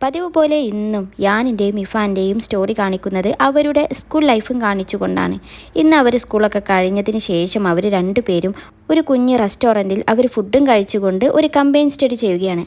പതിവ് പോലെ ഇന്നും യാനിൻ്റെയും ഇഫാൻ്റെയും സ്റ്റോറി കാണിക്കുന്നത് അവരുടെ സ്കൂൾ ലൈഫും കാണിച്ചുകൊണ്ടാണ്. ഇന്ന് അവർ സ്കൂളൊക്കെ കഴിഞ്ഞതിന് ശേഷം അവർ രണ്ടുപേരും ഒരു കുഞ്ഞ് റെസ്റ്റോറൻറ്റിൽ അവർ ഫുഡും കഴിച്ചുകൊണ്ട് ഒരു കമ്പൈൻ സ്റ്റഡി ചെയ്യുകയാണ്.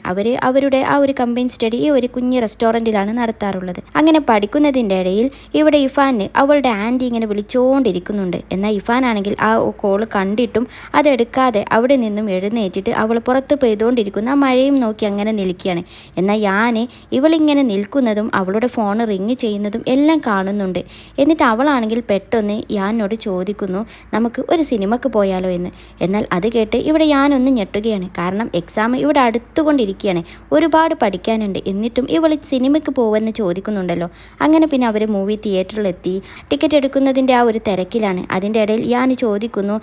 അവരുടെ ആ ഒരു കമ്പൈൻ സ്റ്റഡി ഈ ഒരു കുഞ്ഞ് റെസ്റ്റോറൻറ്റിലാണ് നടത്താറുള്ളത്. അങ്ങനെ പഠിക്കുന്നതിൻ്റെ ഇടയിൽ ഇവിടെ ഇഫാന് അവളുടെ ആൻറ്റി ഇങ്ങനെ വിളിച്ചുകൊണ്ടിരിക്കുന്നുണ്ട്. എന്നാൽ ഇഫാനാണെങ്കിൽ ആ കോൾ കണ്ടിട്ടും അതെടുക്കാതെ അവിടെ നിന്നും എഴുന്നേറ്റിട്ട് അവൾ പുറത്ത് പെയ്തുകൊണ്ടിരിക്കുന്ന ആ മഴയും നോക്കി അങ്ങനെ നിൽക്കുകയാണ്. എന്നാൽ ഞാന് ഇവളിങ്ങനെ നിൽക്കുന്നതും അവളുടെ ഫോൺ റിങ് ചെയ്യുന്നതും എല്ലാം കാണുന്നുണ്ട്. എന്നിട്ട് അവളാണെങ്കിൽ പെട്ടെന്ന് ഞാനോട് ചോദിക്കുന്നു, നമുക്ക് ഒരു സിനിമക്ക് പോയാലോ എന്ന്. എന്നാൽ അത് കേട്ട് ഇവിടെ ഞാനൊന്ന് ഞെട്ടുകയാണ്. കാരണം എക്സാം ഇവിടെ അടുത്തുകൊണ്ടിരിക്കുകയാണ്, ഒരുപാട് പഠിക്കാനുണ്ട്. എന്നിട്ടും ഇവൾ സിനിമയ്ക്ക് പോകുമെന്ന് ചോദിക്കുന്നുണ്ടല്ലോ. അങ്ങനെ പിന്നെ അവർ മൂവി തിയേറ്ററിലെത്തി ടിക്കറ്റ് എടുക്കുന്നതിൻ്റെ ആ ഒരു തിരക്കിലാണ്. അതിൻ്റെ ഇടയിൽ ഞാൻ ചോദിക്കുന്നു,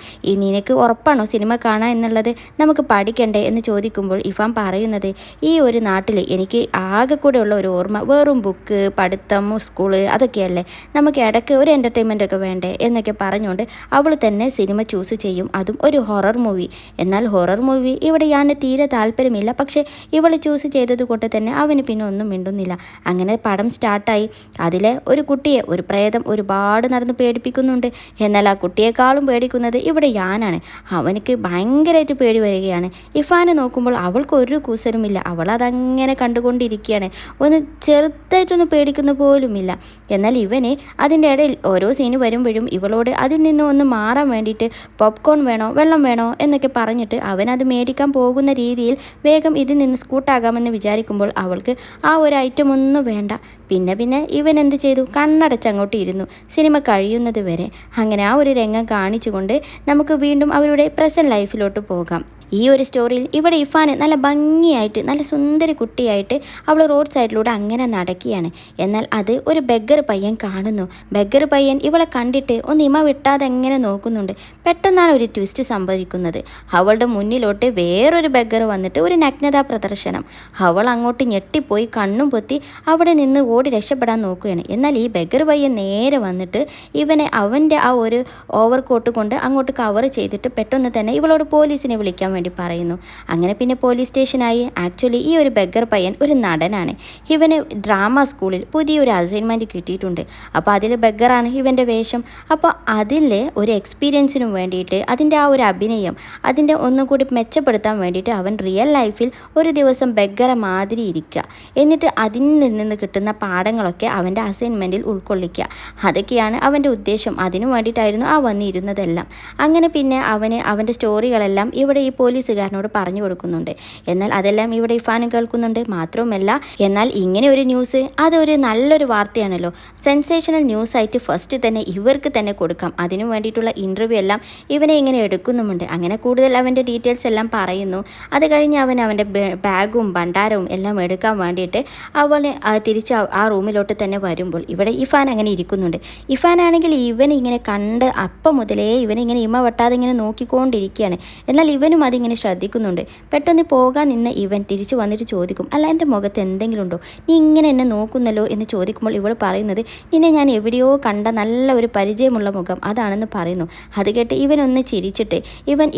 നിനക്ക് ഉറപ്പാണോ സിനിമ കാണാൻ എന്നുള്ളത്, നമുക്ക് പഠിക്കണ്ടേ എന്ന് ചോദിക്കുമ്പോൾ ഇഫാൻ പറയുന്നത്, ഈ ഒരു നാട്ടിൽ എനിക്ക് ആകെ കൂടെ ഉള്ള ഒരു ഓർമ്മ വെറും ബുക്ക്, പഠിത്തം, സ്കൂള് അതൊക്കെയല്ലേ, നമുക്ക് ഇടയ്ക്ക് ഒരു എൻ്റർടൈൻമെൻ്റ് ഒക്കെ വേണ്ടേ എന്നൊക്കെ പറഞ്ഞുകൊണ്ട് അവൾ തന്നെ സിനിമ ചൂസ് ചെയ്യും, അതും ഒരു ഹൊറർ മൂവി. എന്നാൽ ഹൊറർ മൂവി ഇവിടെ ഞാൻ തീരെ താല്പര്യമില്ല. പക്ഷേ ഇവൾ ചൂസ് ചെയ്തത് കൊണ്ട് തന്നെ അവന് പിന്നെ ഒന്നും മിണ്ടുന്നില്ല. അങ്ങനെ പടം സ്റ്റാർട്ടായി. അതിലെ ഒരു കുട്ടിയെ ഒരു പ്രേതം ഒരുപാട് നടന്ന് പേടിപ്പിക്കുന്നുണ്ട്. എന്നാൽ ആ കുട്ടിയെക്കാളും പേടിക്കുന്നത് ഇവിടെ ഞാനാണ്. അവനക്ക് ഭയങ്കരമായിട്ട് പേടി വരികയാണ്. ഇഫാനെ നോക്കുമ്പോൾ അവൾക്ക് ഒരു കൂസലുമില്ല. അവൾ അതങ്ങനെ കണ്ടുകൊണ്ടിരിക്കുകയാണ്. ഒന്ന് ചെറുതായിട്ടൊന്ന് പേടിക്കുന്ന പോലുമില്ല. എന്നാൽ ഇവന് അതിൻ്റെ ഇടയിൽ ഓരോ സീന് വരുമ്പോഴും ഇവളോട് അതിൽ നിന്ന് ഒന്ന് മാറാൻ വേണ്ടിയിട്ട് പോപ്കോൺ വേണോ വെള്ളം വേണോ എന്നൊക്കെ പറഞ്ഞിട്ട് അവനത് മേടിക്കാൻ പോകുന്ന രീതിയിൽ വേഗം ഇതിൽ നിന്ന് സ്കൂട്ടാകാമെന്ന് വിചാരിക്കുമ്പോൾ അവൾക്ക് ആ ഒരു ഐറ്റം ഒന്നും വേണ്ട. പിന്നെ ഇവൻ എന്ത് ചെയ്തു, കണ്ണടച്ചങ്ങോട്ട് ഇരുന്നു സിനിമ കഴിയുന്നത് വരെ. അങ്ങനെ ആ ഒരു രംഗം കാണിച്ചുകൊണ്ട് നമുക്ക് വീണ്ടും അവരുടെ പ്രസൻറ്റ് ലൈഫിലോട്ട് പോകാം. ഈ ഒരു സ്റ്റോറിയിൽ ഇവിടെ ഇഫാന് നല്ല ഭംഗിയായിട്ട് നല്ല സുന്ദരി കുട്ടിയായിട്ട് അവൾ റോഡ് സൈഡിലൂടെ അങ്ങനെ നടക്കുകയാണ്. എന്നാൽ അത് ഒരു ബെഗർ പയ്യൻ കാണുന്നു. ബെഗർ പയ്യൻ ഇവളെ കണ്ടിട്ട് ഒന്ന് ഇമ വിട്ടാതെ എങ്ങനെ നോക്കുന്നുണ്ട്. പെട്ടെന്നാണ് ഒരു ട്വിസ്റ്റ് സംഭവിക്കുന്നത്. അവളുടെ മുന്നിലോട്ട് വേറൊരു ബെഗർ വന്നിട്ട് ഒരു നഗ്നതാ പ്രദർശനം. അവൾ അങ്ങോട്ട് ഞെട്ടിപ്പോയി കണ്ണും പൊത്തി അവിടെ നിന്ന് ഓടി രക്ഷപ്പെടാൻ നോക്കുകയാണ്. എന്നാൽ ഈ ബെഗർ പയ്യൻ നേരെ വന്നിട്ട് ഇവനെ അവൻ്റെ ആ ഒരു ഓവർ കോട്ട് കൊണ്ട് അങ്ങോട്ട് കവർ ചെയ്തിട്ട് പെട്ടെന്ന് തന്നെ ഇവളോട് പോലീസിനെ വിളിക്കാൻ വേണ്ടി പറയുന്നു. അങ്ങനെ പിന്നെ പോലീസ് സ്റ്റേഷനായി. ആക്ച്വലി ഈ ഒരു ബെഗർ പയ്യൻ ഒരു നടനാണ്. ഇവന് ഡ്രാമ സ്കൂളിൽ പുതിയൊരു അസൈൻമെൻറ്റ് കിട്ടിയിട്ടുണ്ട്. അപ്പോൾ അതിൽ ബെഗറാണ് ഇവൻ്റെ വേഷം. അപ്പോൾ അതിൽ ഒരു എക്സ്പീരിയൻസിനും വേണ്ടിയിട്ട് അതിൻ്റെ ആ ഒരു അഭിനയം അതിൻ്റെ ഒന്നും കൂടി മെച്ചപ്പെടുത്താൻ വേണ്ടിയിട്ട് അവൻ റിയൽ ലൈഫിൽ ഒരു ദിവസം ബെഗറെ മാതിരി ഇരിക്കുക. എന്നിട്ട് അതിൽ നിന്ന് കിട്ടുന്ന പാഠങ്ങളൊക്കെ അവൻ്റെ അസൈൻമെൻറ്റിൽ ഉൾക്കൊള്ളിക്കുക. അതൊക്കെയാണ് അവൻ്റെ ഉദ്ദേശം. അതിനു വേണ്ടിയിട്ടായിരുന്നു ആ വന്നിരുന്നതെല്ലാം. അങ്ങനെ പിന്നെ അവൻ്റെ സ്റ്റോറികളെല്ലാം ഇവിടെ ഈ പോലീസുകാരനോട് പറഞ്ഞു കൊടുക്കുന്നുണ്ട്. എന്നാൽ അതെല്ലാം ഇവിടെ ഇഫാനും കേൾക്കുന്നുണ്ട്. മാത്രവുമല്ല, എന്നാൽ ഇങ്ങനെ ഒരു ന്യൂസ് അതൊരു നല്ലൊരു വാർത്തയാണല്ലോ, സെൻസേഷണൽ ന്യൂസായിട്ട് ഫസ്റ്റ് തന്നെ ഇവർക്ക് തന്നെ കൊടുക്കാം. അതിനു വേണ്ടിയിട്ടുള്ള ഇൻ്റർവ്യൂ എല്ലാം ഇവനെ ഇങ്ങനെ എടുക്കുന്നുമുണ്ട്. അങ്ങനെ കൂടുതൽ അവൻ്റെ ഡീറ്റെയിൽസ് എല്ലാം പറയുന്നു. അത് കഴിഞ്ഞ് അവൻ്റെ ബാഗും ഭണ്ഡാരവും എല്ലാം എടുക്കാൻ വേണ്ടിയിട്ട് അവനെ തിരിച്ച് ആ റൂമിലോട്ട് തന്നെ വരുമ്പോൾ ഇവിടെ ഇഫാൻ അങ്ങനെ ഇരിക്കുന്നുണ്ട്. ഇഫാനാണെങ്കിൽ ഇവനിങ്ങനെ കണ്ട് അപ്പം മുതലേ ഇവനിങ്ങനെ ഇമ വെട്ടാതെ ഇങ്ങനെ നോക്കിക്കൊണ്ടിരിക്കുകയാണ്. എന്നാൽ ഇവനും അതിങ്ങനെ ശ്രദ്ധിക്കുന്നുണ്ട്. പെട്ടെന്ന് പോകാൻ നിന്ന് ഇവൻ തിരിച്ചു വന്നിട്ട് ചോദിക്കും, അല്ല എൻ്റെ മുഖത്ത് എന്തെങ്കിലും ഉണ്ടോ, നീ ഇങ്ങനെ എന്നെ നോക്കുന്നല്ലോ എന്ന് ചോദിക്കുമ്പോൾ ഇവൾ പറയുന്നത്, നിന്നെ ഞാൻ എവിടെയോ കണ്ട നല്ല ഒരു പരിചയമുള്ള മുഖം അതാണെന്ന് പറയുന്നു. അത് കേട്ട് ഇവനൊന്ന് ചിരിച്ചിട്ട്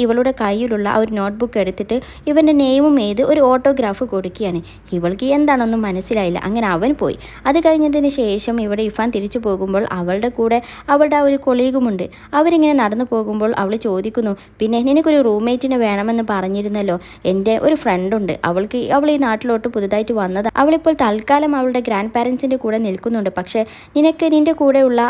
ഇവളുടെ കയ്യിലുള്ള ആ ഒരു നോട്ട്ബുക്ക് എടുത്തിട്ട് ഇവൻ്റെ നെയിമും എഴുതി ഒരു ഓട്ടോഗ്രാഫ് കൊടുക്കുകയാണ്. ഇവൾക്ക് എന്താണെന്നും മനസ്സിലായില്ല. അങ്ങനെ അവൻ പോയി. അത് കഴിഞ്ഞതിന് ശേഷം ഇവിടെ ഇഫാൻ തിരിച്ചു പോകുമ്പോൾ അവളുടെ കൂടെ അവളുടെ ആ ഒരു കൊളീഗുമുണ്ട്. അവരിങ്ങനെ നടന്നു പോകുമ്പോൾ അവൾ ചോദിക്കുന്നു, പിന്നെ നിനക്കൊരു റൂംമേറ്റിനെ വേണമെന്ന് പറഞ്ഞിരുന്നല്ലോ, എൻ്റെ ഒരു ഫ്രണ്ടുണ്ട്, അവൾ ഈ നാട്ടിലോട്ട് പുതുതായിട്ട് വന്നത്. അവളിപ്പോൾ തൽക്കാലം അവളുടെ ഗ്രാൻഡ് പാരൻസിൻ്റെ കൂടെ നിൽക്കുന്നുണ്ട്. പക്ഷേ നിൻ്റെ കൂടെയുള്ള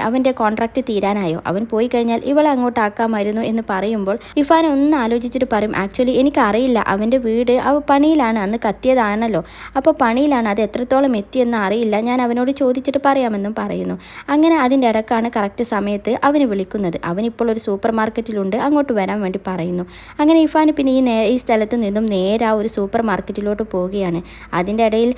അവൻ്റെ കോൺട്രാക്റ്റ് തീരാനായോ, അവൻ പോയി കഴിഞ്ഞാൽ ഇവളെ അങ്ങോട്ട് ആക്കാമായിരുന്നു എന്ന് പറയുമ്പോൾ ഇഫാൻ ഒന്ന് ആലോചിച്ചിട്ട് പറയും, ആക്ച്വലി എനിക്കറിയില്ല, അവൻ്റെ വീട് പണിയിലാണ്, അന്ന് കത്തിയതാണല്ലോ, അപ്പോൾ പണിയിലാണ്, അത് എത്രത്തോളം എത്തിയെന്ന് അറിയില്ല, ഞാൻ അവനോട് ചോദിച്ചിട്ട് പറയാമെന്നും പറയുന്നു. അങ്ങനെ അതിൻ്റെ ഇടക്കാണ് കറക്റ്റ് സമയത്ത് അവന് വിളിക്കുന്നത്. അവനിപ്പോൾ ഒരു സൂപ്പർ മാർക്കറ്റിലുണ്ട്, അങ്ങോട്ട് വരാൻ വേണ്ടി പറയുന്നു. അങ്ങനെ ഇഫാന് പിന്നെ ഈ സ്ഥലത്ത് നിന്നും നേരെ ആ ഒരു സൂപ്പർ മാർക്കറ്റിലോട്ട് പോവുകയാണ്. അതിൻ്റെ ഇടയിൽ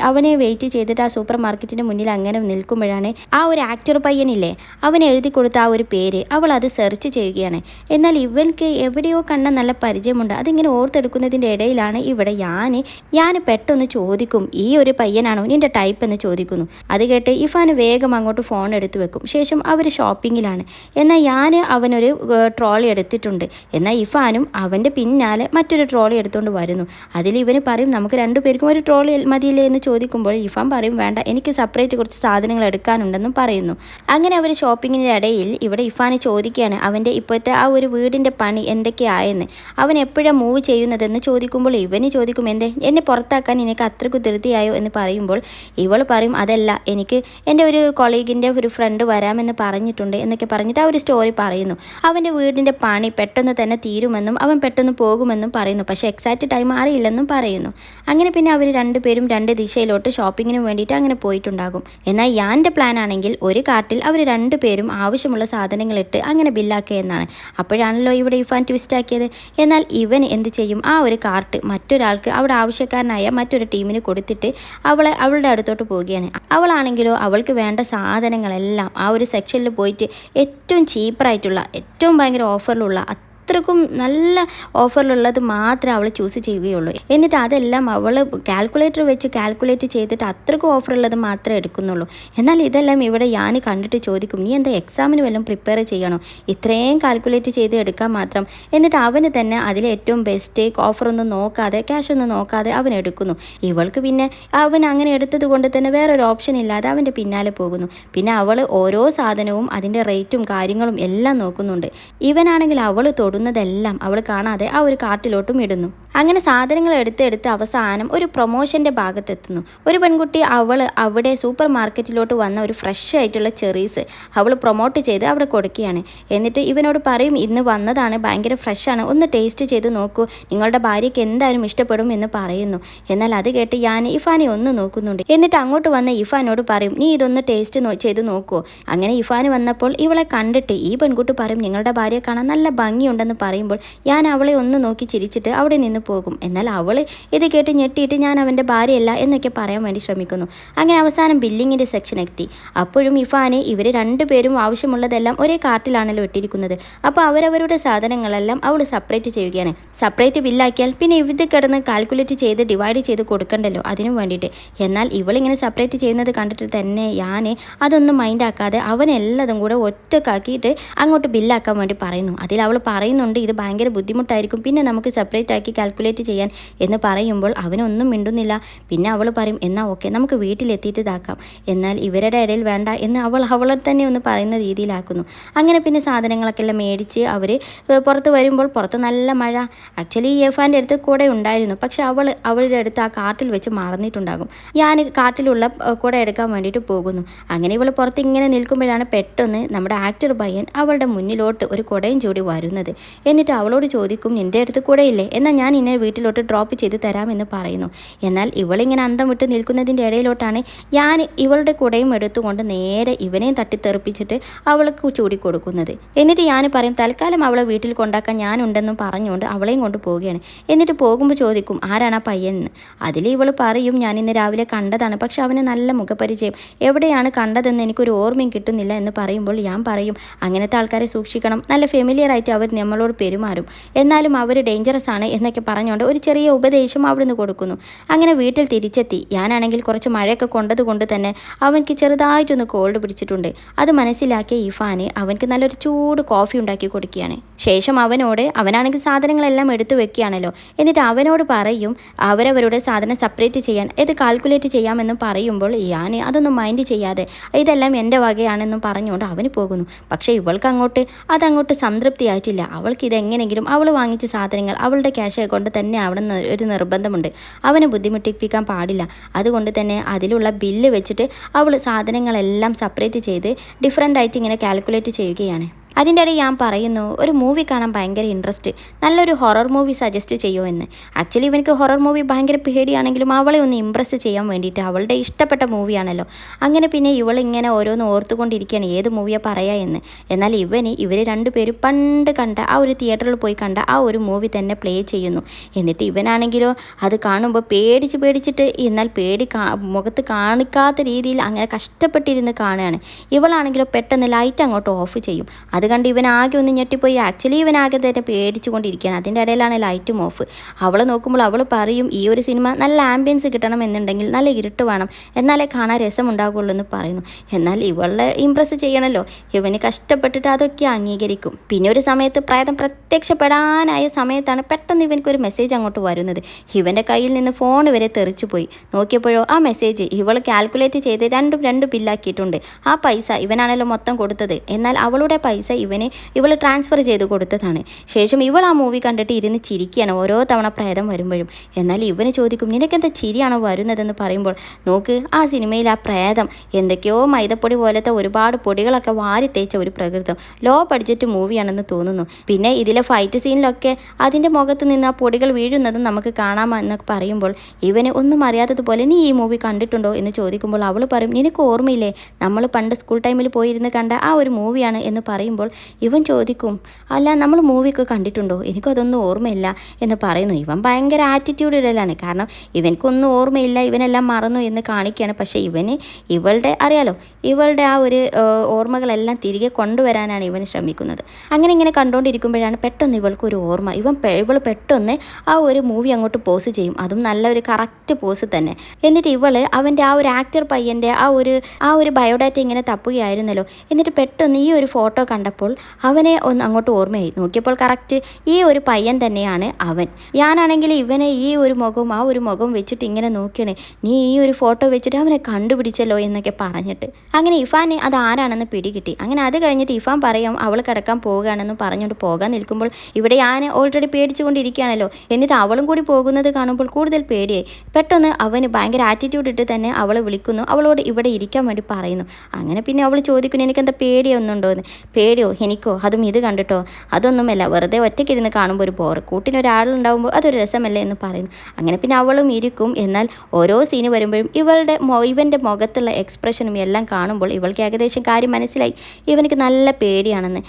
അവനെ വെയിറ്റ് ചെയ്തിട്ട് ആ സൂപ്പർ മാർക്കറ്റിന് മുന്നിൽ അങ്ങനെ നിൽക്കുമ്പോഴാണ് ആ ഒരു ആക്ടർ പയ്യനില്ലേ, അവൻ എഴുതി കൊടുത്ത ആ ഒരു പേര് അവൾ അത് സെർച്ച് ചെയ്യുകയാണ്. എന്നാൽ ഇവൾക്ക് എവിടെയോ കണ്ട നല്ല പരിചയമുണ്ട്. അതിങ്ങനെ ഓർത്തെടുക്കുന്നതിൻ്റെ ഇടയിലാണ് ഇവിടെ ഞാൻ പെട്ടെന്ന് ചോദിക്കും, ഈ ഒരു പയ്യനാണോ നിൻ്റെ ടൈപ്പ് എന്ന് ചോദിക്കുന്നു. അത് കേട്ട് ഇഫാന് വേഗം അങ്ങോട്ട് ഫോൺ എടുത്തു വെക്കും. ശേഷം അവർ ഷോപ്പിങ്ങിലാണ്. എന്നാൽ അവനൊരു ട്രോളി എടുത്തിട്ടുണ്ട്. എന്നാൽ ഇഫാനും അവൻ്റെ പിന്നാലെ മറ്റൊരു ട്രോളി എടുത്തുകൊണ്ട് വരുന്നു. അതിൽ ഇവന് പറയും നമുക്ക് രണ്ടുപേർക്കും ഒരു ട്രോളി മതിയില്ലേ എന്ന് ചോദിക്കുമ്പോൾ ഇഫാൻ പറയും വേണ്ട, എനിക്ക് സെപ്പറേറ്റ് കുറച്ച് സാധനങ്ങൾ എടുക്കാനുണ്ടെന്നും പറയുന്നു. അങ്ങനെ അവർ ഷോപ്പിങ്ങിൻ്റെ ഇടയിൽ ഇവിടെ ഇഫാനെ ചോദിക്കുകയാണ് അവൻ്റെ ഇപ്പോഴത്തെ ആ ഒരു വീടിൻ്റെ പണി എന്തൊക്കെയായെന്ന്, അവൻ എപ്പോഴാണ് മൂവ് ചെയ്യുന്നതെന്ന് ചോദിക്കുമ്പോൾ ഇവന് ചോദിക്കും എന്നെ പുറത്താക്കാൻ എനിക്ക് അത്രയ്ക്ക് ധൃതിയായോ എന്ന് പറയുമ്പോൾ ഇവൾ പറയും അതല്ല, എനിക്ക് എൻ്റെ ഒരു കൊളീഗിൻ്റെ ഒരു ഫ്രണ്ട് വരാമെന്ന് പറഞ്ഞിട്ടുണ്ട് എന്നൊക്കെ പറഞ്ഞിട്ട് ആ ഒരു സ്റ്റോറി പറയുന്നു. അവൻ്റെ വീടിൻ്റെ പണി പെട്ടെന്ന് തന്നെ തീരുമെന്നും അവൻ പെട്ടെന്ന് പോകുമെന്നും പറയുന്നു. പക്ഷേ എക്സാക്റ്റ് ടൈം അറിയില്ലെന്നും പറയുന്നു. അങ്ങനെ പിന്നെ അവർ രണ്ടുപേരും രണ്ട് ദിശയിലോട്ട് ഷോപ്പിങ്ങിന് വേണ്ടിയിട്ട് അങ്ങനെ പോയിട്ടുണ്ടാകും. എന്നാൽ യാൻ്റെ പ്ലാൻ ആണെങ്കിൽ ഒരു കാർട്ടിൽ അവർ രണ്ടുപേരും ആവശ്യമുള്ള സാധനങ്ങളിട്ട് അങ്ങനെ ബില്ലാക്കുക എന്നാണ്. അപ്പോഴാണല്ലോ ഇവിടെ ഇഫാൻ ട്വിസ്റ്റ് ആക്കിയത്. എന്നാൽ ഇവൻ എന്ത് ചെയ്യും, ആ ഒരു കാർട്ട് മറ്റൊരാൾക്ക് അവിടെ ആവശ്യക്കാരനായ മറ്റൊരു ടീമിന് കൊടുത്തിട്ട് അവളുടെ അടുത്തോട്ട് പോവുകയാണ്. അവളാണെങ്കിലോ അവൾക്ക് വേണ്ട സാധനങ്ങളെല്ലാം ആ ഒരു സെക്ഷനിൽ പോയിട്ട് ഏറ്റവും ചീപ്പറായിട്ടുള്ള ഏറ്റവും ഭയങ്കര ഓഫറിലുള്ള അത്രക്കും നല്ല ഓഫറിലുള്ളത് മാത്രമേ അവൾ ചൂസ് ചെയ്യുകയുള്ളൂ. എന്നിട്ട് അതെല്ലാം അവൾ കാൽക്കുലേറ്റർ വെച്ച് കാൽക്കുലേറ്റ് ചെയ്തിട്ട് അത്രക്കും ഓഫറുള്ളത് മാത്രമേ എടുക്കുന്നുള്ളൂ. എന്നാൽ ഇതെല്ലാം ഇവിടെ ഞാൻ കണ്ടിട്ട് ചോദിക്കും നീ എന്താ എക്സാമിന് വല്ലതും പ്രിപ്പയർ ചെയ്യണോ, ഇത്രയും കാൽക്കുലേറ്റ് ചെയ്ത് എടുക്കാൻ മാത്രം. എന്നിട്ട് അവന് തന്നെ അതിലെ ഏറ്റവും ബെസ്റ്റ് ഓഫറൊന്നും നോക്കാതെ ക്യാഷൊന്നും നോക്കാതെ അവൻ എടുക്കുന്നു. ഇവൾക്ക് പിന്നെ അവൻ അങ്ങനെ എടുത്തത് കൊണ്ട് തന്നെ വേറൊരു ഓപ്ഷൻ ഇല്ലാതെ അവൻ്റെ പിന്നാലെ പോകുന്നു. പിന്നെ അവൾ ഓരോ സാധനവും അതിൻ്റെ റേറ്റും കാര്യങ്ങളും എല്ലാം നോക്കുന്നുണ്ട്. ഇവനാണെങ്കിൽ അവൾ തൊടുന്നതെല്ലാം അവൾ കാണാതെ ആ ഒരു കാർട്ടിലോട്ടും ഇടുന്നു. അങ്ങനെ സാധനങ്ങൾ എടുത്ത് അവസാനം ഒരു പ്രൊമോഷൻ്റെ ഭാഗത്തെത്തുന്നു. ഒരു പെൺകുട്ടി അവിടെ സൂപ്പർ മാർക്കറ്റിലോട്ട് വന്ന ഒരു ഫ്രഷ് ആയിട്ടുള്ള ചെറീസ് അവൾ പ്രൊമോട്ട് ചെയ്ത് അവിടെ കൊടുക്കുകയാണ്. എന്നിട്ട് ഇവനോട് പറയും ഇന്ന് വന്നതാണ്, ഭയങ്കര ഫ്രഷാണ്, ഒന്ന് ടേസ്റ്റ് ചെയ്ത് നോക്കൂ, നിങ്ങളുടെ ഭാര്യയ്ക്ക് എന്തായാലും ഇഷ്ടപ്പെടും എന്ന് പറയുന്നു. എന്നാൽ അത് കേട്ട് ഇഫാനെ ഒന്ന് നോക്കുന്നുണ്ട്. എന്നിട്ട് അങ്ങോട്ട് വന്ന ഇഫാനോട് പറയും നീ ഇതൊന്ന് ടേസ്റ്റ് ചെയ്ത് നോക്കുമോ. അങ്ങനെ ഇഫാന് വന്നപ്പോൾ ഇവളെ കണ്ടിട്ട് ഈ പെൺകുട്ടി പറയും നിങ്ങളുടെ ഭാര്യയെ കാണാൻ നല്ല ഭംഗിയുണ്ടെന്ന് പറയുമ്പോൾ ഞാൻ അവളെ ഒന്ന് നോക്കി ചിരിച്ചിട്ട് അവിടെ നിന്ന് പോകും. എന്നാൽ അവൾ ഇത് കേട്ട് ഞെട്ടിയിട്ട് ഞാൻ അവൻ്റെ ഭാര്യയല്ല എന്നൊക്കെ പറയാൻ വേണ്ടി ശ്രമിക്കുന്നു. അങ്ങനെ അവസാനം ബില്ലിങ്ങിൻ്റെ സെക്ഷൻ എത്തി. അപ്പോഴും ഇഫാന് ഇവർ രണ്ടുപേരും ആവശ്യമുള്ളതെല്ലാം ഒരേ കാർട്ടിലാണല്ലോ ഇട്ടിരിക്കുന്നത്. അപ്പോൾ അവരവരുടെ സാധനങ്ങളെല്ലാം അവൾ സെപ്പറേറ്റ് ചെയ്യുകയാണ്. സെപ്പറേറ്റ് ബില്ലാക്കിയാൽ പിന്നെ ഇത് കിടന്ന് കാൽക്കുലേറ്റ് ചെയ്ത് ഡിവൈഡ് ചെയ്ത് കൊടുക്കണ്ടല്ലോ അതിനു വേണ്ടിയിട്ട്. എന്നാൽ ഇവളിങ്ങനെ സെപ്പറേറ്റ് ചെയ്യുന്നത് കണ്ടിട്ട് തന്നെ അതൊന്നും മൈൻഡാക്കാതെ അവനെല്ലതും കൂടെ ഒറ്റക്കാക്കിയിട്ട് അങ്ങോട്ട് ബില്ലാക്കാൻ വേണ്ടി പറയുന്നു. അതിൽ അവൾ പറയുന്നുണ്ട് ഇത് ഭയങ്കര ബുദ്ധിമുട്ടായിരിക്കും, പിന്നെ നമുക്ക് സെപ്പറേറ്റ് ആക്കി കാൽക്കുലേറ്റ് ചെയ്യാൻ എന്ന് പറയുമ്പോൾ അവനൊന്നും മിണ്ടുന്നില്ല. പിന്നെ അവൾ പറയും എന്നാൽ ഓക്കെ നമുക്ക് വീട്ടിലെത്തിയിട്ട് ഇതാക്കാം. എന്നാൽ ഇവരുടെ ഇടയിൽ വേണ്ട എന്ന് അവളെ തന്നെ ഒന്ന് പറയുന്ന രീതിയിലാക്കുന്നു. അങ്ങനെ പിന്നെ സാധനങ്ങളൊക്കെ എല്ലാം മേടിച്ച് അവർ പുറത്ത് വരുമ്പോൾ പുറത്ത് നല്ല മഴ. ആക്ച്വലി ഇഫാൻ്റെ അടുത്ത് കൂടെ ഉണ്ടായിരുന്നു, പക്ഷെ അവളുടെ അടുത്ത് ആ കാർട്ടിൽ വെച്ച് മറന്നിട്ടുണ്ടാകും. ഞാൻ കാർട്ടിലുള്ള കൂടെ എടുക്കാൻ വേണ്ടിയിട്ട് പോകുന്നു. അങ്ങനെ ഇവൾ പുറത്ത് ഇങ്ങനെ നിൽക്കുമ്പോഴാണ് പെട്ടെന്ന് നമ്മുടെ ആക്ടർ പയ്യൻ അവളുടെ മുന്നിലോട്ട് ഒരു കുടയും ചൂടി വരുന്നത്. എന്നിട്ട് അവളോട് ചോദിക്കും നിൻ്റെ അടുത്ത് കൂടെയില്ലേ, എന്നാൽ ഞാൻ ഇന്നെ വീട്ടിലോട്ട് ഡ്രോപ്പ് ചെയ്ത് തരാമെന്ന് പറയുന്നു. എന്നാൽ ഇവളിങ്ങനെ അന്തം വിട്ട് നിൽക്കുന്നതിൻ്റെ ഇടയിലോട്ടാണ് ഞാൻ ഇവളുടെ കുടയും എടുത്തുകൊണ്ട് നേരെ ഇവനെയും തട്ടിത്തെറിപ്പിച്ചിട്ട് അവൾക്ക് ചൂടിക്കൊടുക്കുന്നത്. എന്നിട്ട് ഞാൻ പറയും തൽക്കാലം അവളെ വീട്ടിൽ കൊണ്ടാക്കാൻ ഞാനുണ്ടെന്നും പറഞ്ഞുകൊണ്ട് അവളെയും കൊണ്ട് പോവുകയാണ്. എന്നിട്ട് പോകുമ്പോൾ ചോദിക്കും ആരാണ് ആ പയ്യനെന്ന്. അതിൽ ഇവൾ പറയും ഞാൻ ഇന്ന് രാവിലെ കണ്ടതാണ്, പക്ഷെ അവന് നല്ല മുഖപരിചയം, എവിടെയാണ് കണ്ടതെന്ന് എനിക്കൊരു ഓർമ്മയും കിട്ടുന്നില്ല എന്ന് പറയുമ്പോൾ ഞാൻ പറയും അങ്ങനത്തെ ആൾക്കാരെ സൂക്ഷിക്കണം, നല്ല ഫെമിലിയർ ആയിട്ട് അവർ നമ്മളോട് പെരുമാറും, എന്നാലും അവർ ഡേഞ്ചറസ് ആണ് എന്നൊക്കെ പറഞ്ഞുകൊണ്ട് ഒരു ചെറിയ ഉപദേശം അവിടുന്ന് കൊടുക്കുന്നു. അങ്ങനെ വീട്ടിൽ തിരിച്ചെത്തി. ഞാനാണെങ്കിൽ കുറച്ച് മഴയൊക്കെ കൊണ്ടതുകൊണ്ട് തന്നെ അവൻക്ക് ചെറുതായിട്ടൊന്ന് കോൾഡ് പിടിച്ചിട്ടുണ്ട്. അത് മനസ്സിലാക്കിയ ഇഫാന് അവൻക്ക് നല്ലൊരു ചൂട് കോഫി ഉണ്ടാക്കി കൊടുക്കുകയാണ്. ശേഷം അവനാണെങ്കിൽ സാധനങ്ങളെല്ലാം എടുത്തു വെക്കുകയാണല്ലോ. എന്നിട്ട് അവനോട് പറയും അവരവരുടെ സാധനം സെപ്പറേറ്റ് ചെയ്യാൻ ഇത് കാൽക്കുലേറ്റ് ചെയ്യാമെന്നും പറയുമ്പോൾ അതൊന്നും മൈൻഡ് ചെയ്യാതെ ഇതെല്ലാം എൻ്റെ വകയാണെന്നും പറഞ്ഞുകൊണ്ട് അവന് പോകുന്നു. പക്ഷേ ഇവൾക്ക് അതങ്ങോട്ട് സംതൃപ്തിയായിട്ടില്ല. അവൾക്ക് ഇതെങ്ങനെയെങ്കിലും അവൾ വാങ്ങിച്ച സാധനങ്ങൾ അവളുടെ ക്യാഷ് കൊണ്ട് തന്നെ അവിടെ നിന്ന് ഒരു നിർബന്ധമുണ്ട്, അവനെ ബുദ്ധിമുട്ടിപ്പിക്കാൻ പാടില്ല. അതുകൊണ്ട് തന്നെ അതിലുള്ള ബില്ല് വെച്ചിട്ട് അവൾ സാധനങ്ങളെല്ലാം സെപ്പറേറ്റ് ചെയ്ത് ഡിഫറൻ്റ് ആയിട്ട് ഇങ്ങനെ കാൽക്കുലേറ്റ് ചെയ്യുകയാണ്. അതിൻ്റെ ഇടയിൽ ഞാൻ പറയുന്നു ഒരു മൂവി കാണാൻ ഭയങ്കര ഇൻട്രസ്റ്റ്, നല്ലൊരു ഹൊറർ മൂവി സജസ്റ്റ് ചെയ്യുമോ എന്ന്. ആക്ച്വലി ഇവനക്ക് ഹൊറർ മൂവി ഭയങ്കര പേടിയാണെങ്കിലും അവളെ ഒന്ന് ഇമ്പ്രസ് ചെയ്യാൻ വേണ്ടിയിട്ട് അവളുടെ ഇഷ്ടപ്പെട്ട മൂവിയാണല്ലോ. അങ്ങനെ പിന്നെ ഇവളിങ്ങനെ ഓരോന്ന് ഓർത്തുകൊണ്ടിരിക്കുകയാണ് ഏത് മൂവിയാണ് പറയുക എന്ന്. എന്നാൽ ഇവർ രണ്ടുപേരും പണ്ട് കണ്ട ആ ഒരു തിയേറ്ററിൽ പോയി കണ്ട ആ ഒരു മൂവി തന്നെ പ്ലേ ചെയ്യുന്നു. എന്നിട്ട് ഇവനാണെങ്കിലോ അത് കാണുമ്പോൾ പേടിച്ചിട്ട് എന്നാൽ മുഖത്ത് കാണിക്കാത്ത രീതിയിൽ അങ്ങനെ കഷ്ടപ്പെട്ടിരുന്ന് കാണുകയാണ്. ഇവളാണെങ്കിലോ പെട്ടെന്ന് ലൈറ്റ് അങ്ങോട്ട് ഓഫ് ചെയ്യും. അത് കണ്ട് ഇവൻ ആകെ ഒന്ന് ഞെട്ടിപ്പോയി. ആക്ച്വലി ഇവൻ ആകെ തന്നെ പേടിച്ചു കൊണ്ടിരിക്കുകയാണ്. അതിൻ്റെ ഇടയിലാണ് ലൈറ്റും ഓഫ്. അവൾ നോക്കുമ്പോൾ അവൾ പറയും ഈ ഒരു സിനിമ നല്ല ആംബിയൻസ് കിട്ടണം എന്നുണ്ടെങ്കിൽ നല്ല ഇരുട്ട് വേണം, എന്നാലേ കാണാൻ രസമുണ്ടാകുള്ളൂ എന്ന് പറയുന്നു. എന്നാൽ ഇവളെ ഇമ്പ്രസ് ചെയ്യണമല്ലോ, ഇവന് കഷ്ടപ്പെട്ടിട്ട് അതൊക്കെ അംഗീകരിക്കും. പിന്നെ ഒരു സമയത്ത് പ്രേതം പ്രത്യക്ഷപ്പെടാനായ സമയത്താണ് പെട്ടെന്ന് ഇവനക്കൊരു മെസ്സേജ് അങ്ങോട്ട് വരുന്നത്. ഇവൻ്റെ കയ്യിൽ നിന്ന് ഫോൺ വരെ തെറിച്ചു പോയി. നോക്കിയപ്പോഴോ ആ മെസ്സേജ് ഇവൾ കാൽക്കുലേറ്റ് ചെയ്ത് രണ്ട് ബില്ലാക്കിയിട്ടുണ്ട്. ആ പൈസ ഇവനാണല്ലോ മൊത്തം കൊടുത്തത്. എന്നാൽ അവളുടെ പൈസ ഇവൾ ട്രാൻസ്ഫർ ചെയ്ത് കൊടുത്തതാണ്. ശേഷം ഇവൾ ആ മൂവി കണ്ടിട്ട് ഇരുന്ന് ചിരിക്കുകയാണ് ഓരോ തവണ പ്രേതം വരുമ്പോഴും. എന്നാൽ ഇവന് ചോദിക്കും നിനക്കെന്താ ചിരിയാണോ വരുന്നതെന്ന് പറയുമ്പോൾ നോക്ക് ആ സിനിമയിൽ ആ പ്രേതം എന്തൊക്കെയോ മൈദപ്പൊടി പോലത്തെ ഒരുപാട് പൊടികളൊക്കെ വാരി തേച്ച ഒരു പ്രകൃതം ലോ ബഡ്ജറ്റ് മൂവിയാണെന്ന് തോന്നുന്നു. പിന്നെ ഇതിലെ ഫൈറ്റ് സീനിലൊക്കെ അതിൻ്റെ മുഖത്ത് നിന്ന് ആ പൊടികൾ വീഴുന്നതും നമുക്ക് കാണാമെന്നൊക്കെ പറയുമ്പോൾ ഇവന് ഒന്നും അറിയാത്തതുപോലെ നീ ഈ മൂവി കണ്ടിട്ടുണ്ടോ എന്ന് ചോദിക്കുമ്പോൾ അവൾ പറയും നിനക്ക് ഓർമ്മയില്ലേ, നമ്മൾ പണ്ട് സ്കൂൾ ടൈമിൽ പോയിരുന്ന് കണ്ട ആ ഒരു മൂവിയാണ് എന്ന് പറയുമ്പോൾ ഇവൻ ചോദിക്കും അല്ല നമ്മൾ മൂവിയൊക്കെ കണ്ടിട്ടുണ്ടോ, എനിക്കതൊന്നും ഓർമ്മയില്ല എന്ന് പറയുന്നു. ഇവൻ ഭയങ്കര ആറ്റിറ്റ്യൂഡ് ഇടലാണ്. കാരണം ഇവനക്കൊന്നും ഓർമ്മയില്ല, ഇവനെല്ലാം മറന്നു എന്ന് കാണിക്കുകയാണ്. പക്ഷേ ഇവളുടെ അറിയാലോ ഇവളുടെ ആ ഒരു ഓർമ്മകളെല്ലാം തിരികെ കൊണ്ടുവരാനാണ് ഇവൻ ശ്രമിക്കുന്നത്. അങ്ങനെ ഇങ്ങനെ കണ്ടുകൊണ്ടിരിക്കുമ്പോഴാണ് പെട്ടെന്ന് ഇവൾക്കൊരു ഓർമ്മ. ഇവൾ പെട്ടെന്ന് ആ ഒരു മൂവി അങ്ങോട്ട് പോസ് ചെയ്യും. അതും നല്ലൊരു കറക്റ്റ് പോസ് തന്നെ. എന്നിട്ട് അവൻ്റെ ആ ഒരു ആക്ടർ പയ്യൻ്റെ ആ ഒരു ബയോഡാറ്റ ഇങ്ങനെ തപ്പുകയായിരുന്നല്ലോ. എന്നിട്ട് പെട്ടെന്ന് ഈ ഒരു ഫോട്ടോ കണ്ടപ്പോൾ അവനെ ഒന്ന് അങ്ങോട്ട് ഓർമ്മയായി. നോക്കിയപ്പോൾ കറക്റ്റ് ഈ ഒരു പയ്യൻ തന്നെയാണ് അവൻ. ഞാനാണെങ്കിൽ ഇവനെ ഈ ഒരു മുഖവും ആ ഒരു മുഖം വെച്ചിട്ട് ഇങ്ങനെ നോക്കിയാണ്, നീ ഈ ഒരു ഫോട്ടോ വെച്ചിട്ട് അവനെ കണ്ടുപിടിച്ചല്ലോ എന്നൊക്കെ പറഞ്ഞിട്ട് അങ്ങനെ ഇഫാൻ അത് ആരാണെന്ന് പിടികിട്ടി. അങ്ങനെ അത് കഴിഞ്ഞിട്ട് ഇഫാൻ പറയാം അവൾ കിടക്കാൻ പോവുകയാണെന്ന് പറഞ്ഞുകൊണ്ട് പോകാൻ നിൽക്കുമ്പോൾ ഇവിടെ ഞാൻ ഓൾറെഡി പേടിച്ചുകൊണ്ടിരിക്കുകയാണല്ലോ. എന്നിട്ട് അവളും കൂടി പോകുന്നത് കാണുമ്പോൾ കൂടുതൽ പേടിയായി. പെട്ടെന്ന് അവന് ഭയങ്കര ആറ്റിറ്റ്യൂഡ് ഇട്ട് തന്നെ അവളെ വിളിക്കുന്നു, അവളോട് ഇവിടെ ഇരിക്കാൻ വേണ്ടി പറയുന്നു. അങ്ങനെ പിന്നെ അവൾ ചോദിക്കുന്നു എനിക്കെന്താ പേടിയൊന്നുണ്ടോ എന്ന്. പേടിയോ എനിക്കോ, അതും ഇത് കണ്ടിട്ടോ, അതൊന്നുമല്ല, വെറുതെ ഒറ്റയ്ക്കിരുന്ന് കാണുമ്പോൾ ഒരു ബോർ, കൂട്ടിനൊരാളുണ്ടാകുമ്പോൾ അതൊരു രസമല്ലേ എന്ന് പറയുന്നു. അങ്ങനെ പിന്നെ അവളും ഇരിക്കും. എന്നാൽ ഓരോ സീന് വരുമ്പോഴും ഇവൻ്റെ മുഖത്തുള്ള എക്സ്പ്രഷനും എല്ലാം കാണുമ്പോൾ ഇവൾക്ക് ഏകദേശം കാര്യം മനസ്സിലായി ഇവനക്ക് നല്ല പേടിയാണെന്ന്.